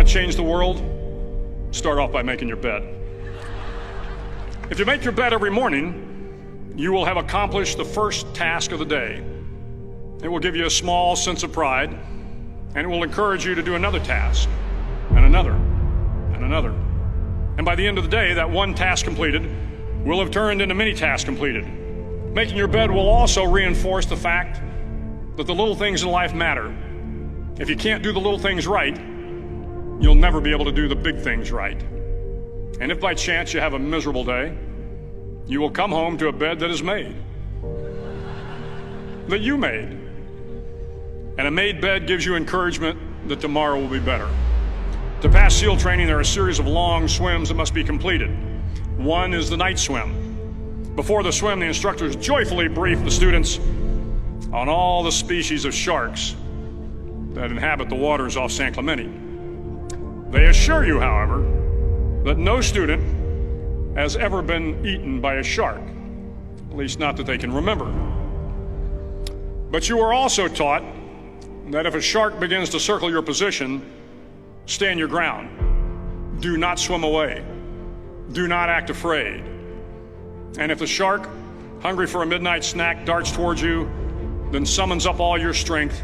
want to change the world? Start off by making your bed. If you make your bed every morning, you will have accomplished the first task of the day. It will give you a small sense of pride, and it will encourage you to do another task, and another, and another. And by the end of the day, that one task completed will have turned into many tasks completed. Making your bed will also reinforce the fact that the little things in life matter. If you can't do the little things right, you'll never be able to do the big things right. And if by chance you have a miserable day, you will come home to a bed that is made, that you made. And a made bed gives you encouragement that tomorrow will be better. To pass SEAL training, there are a series of long swims that must be completed. One is the night swim. Before the swim, the instructors joyfully brief the students on all the species of sharks that inhabit the waters off San Clemente. They assure you, however, that no student has ever been eaten by a shark, at least not that they can remember. But you are also taught that if a shark begins to circle your position, stand your ground. Do not swim away. Do not act afraid. And if the shark, hungry for a midnight snack, darts towards you, then summons up all your strength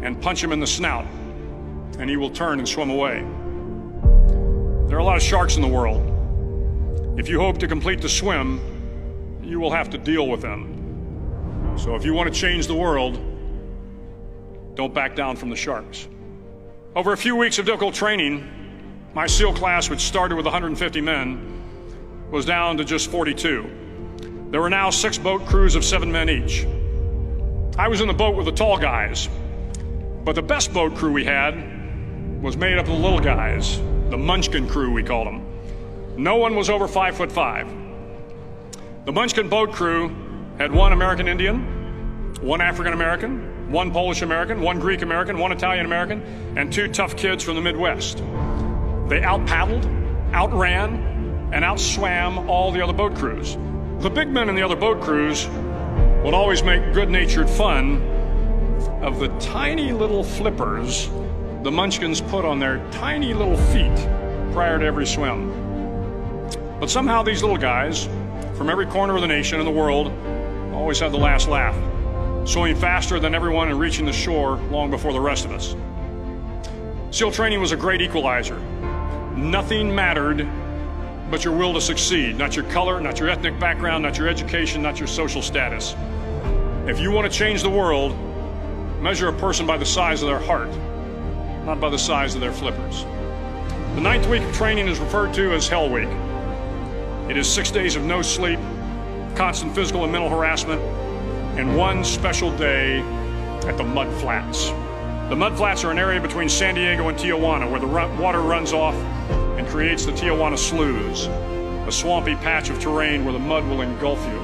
and punch him in the snout, and he will turn and swim away. There are a lot of sharks in the world. If you hope to complete the swim, you will have to deal with them. So if you want to change the world, don't back down from the sharks. Over a few weeks of difficult training, my SEAL class, which started with 150 men, was down to just 42. There were now 6 boat crews of 7 men each. I was in the boat with the tall guys, but the best boat crew we had was made up of the little guys, the Munchkin crew, we called them. No one was over 5'5". The Munchkin boat crew had 1 American Indian, 1 African American, 1 Polish American, 1 Greek American, 1 Italian American, and 2 tough kids from the Midwest. They out-paddled, outran, and outswam all the other boat crews. The big men in the other boat crews would always make good-natured fun of the tiny little flippers the Munchkins put on their tiny little feet prior to every swim. But somehow these little guys from every corner of the nation and the world always had the last laugh, swimming faster than everyone and reaching the shore long before the rest of us. SEAL training was a great equalizer. Nothing mattered but your will to succeed, not your color, not your ethnic background, not your education, not your social status. If you want to change the world, measure a person by the size of their heart, not by the size of their flippers. The 9th week of training is referred to as Hell Week. It is 6 days of no sleep, constant physical and mental harassment, and 1 special day at the Mud Flats. The Mud Flats are an area between San Diego and Tijuana where the water runs off and creates the Tijuana Sloughs, a swampy patch of terrain where the mud will engulf you.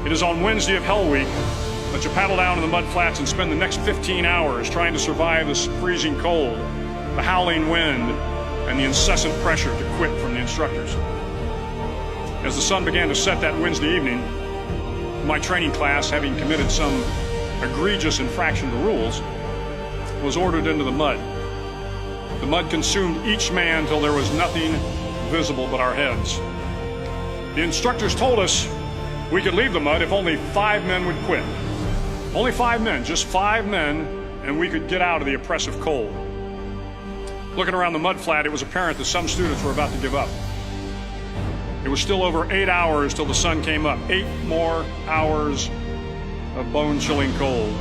It is on Wednesday of Hell Week that you paddle down to the Mud Flats and spend the next 15 hours trying to survive the freezing cold, the howling wind, and the incessant pressure to quit from the instructors. As the sun began to set that Wednesday evening, my training class, having committed some egregious infraction of the rules, was ordered into the mud. The mud consumed each man till there was nothing visible but our heads. The instructors told us we could leave the mud if only 5 men would quit. Only 5 men, just 5 men, and we could get out of the oppressive cold. Looking around the mud flat, it was apparent that some students were about to give up. It was still over 8 hours till the sun came up. 8 more hours of bone-chilling cold.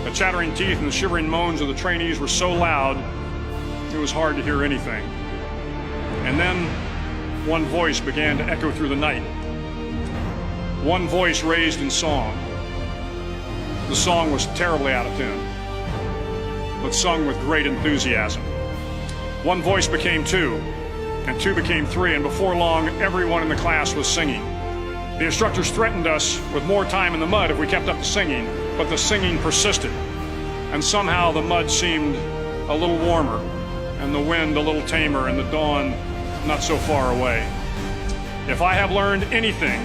The chattering teeth and the shivering moans of the trainees were so loud, it was hard to hear anything. And then one voice began to echo through the night. One voice raised in song. The song was terribly out of tune, but sung with great enthusiasm. One voice became 2, and 2 became 3, and before long, everyone in the class was singing. The instructors threatened us with more time in the mud if we kept up the singing, but the singing persisted, and somehow the mud seemed a little warmer, and the wind a little tamer, and the dawn not so far away. If I have learned anything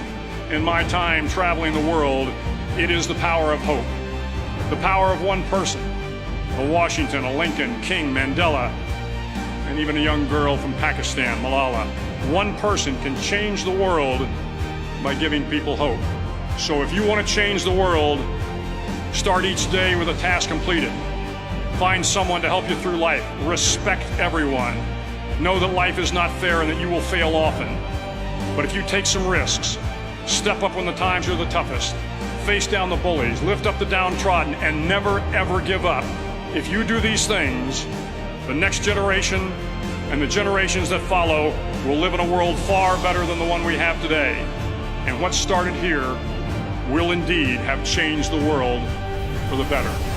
in my time traveling the world, it is the power of hope. The power of one person, a Washington, a Lincoln, King, Mandela, and even a young girl from Pakistan, Malala. One person can change the world by giving people hope. So if you want to change the world, start each day with a task completed. Find someone to help you through life. Respect everyone. Know that life is not fair and that you will fail often. But if you take some risks, step up when the times are the toughest, face down the bullies, lift up the downtrodden, and never ever give up. If you do these things, the next generation and the generations that follow will live in a world far better than the one we have today. And what started here will indeed have changed the world for the better.